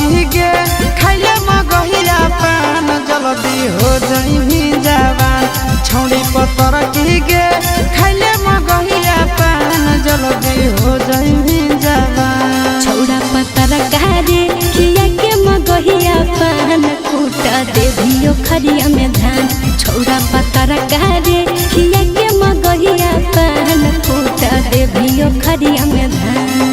की गे खाइले मगहिया पान जल्दी हो जाई जवान छौड़ी पतर की गे खाइले मगहिया पान जल्दी हो जाई जवान छौड़ा पतर गारे खिया के मगहिया पान कूटा देवियो खरिया में धान छौड़ा पतर गारे खिया के मगहिया पान कूटा देवियो खरिया में धान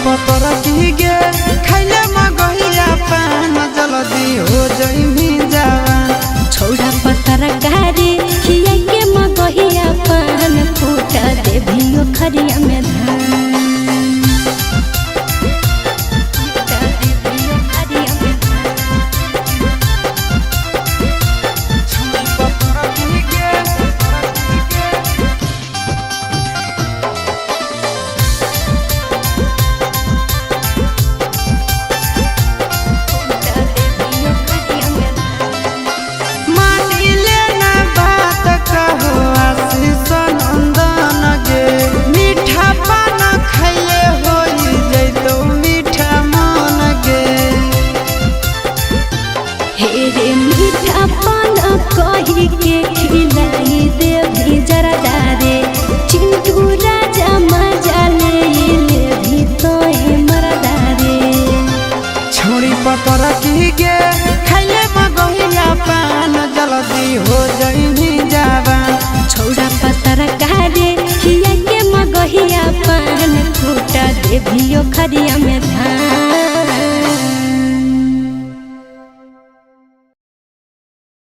पतर की गे खाइले मगहिया पान जल्दी हो जाई जवान छौड़ा पतर गारे खिया के मगहिया पान कूटा देवियो खरिया में धान मीठा पान कही के खिलाई देवी जरदारे चिंटू राजा मजा ले भी तो मरदारे छौड़ी पतर की गे खाइले मगहिया पान जल्दी हो जाई जवान छौड़ा पतर गारे खिया के मगहिया पान कूटा देवियो खरिया में धान।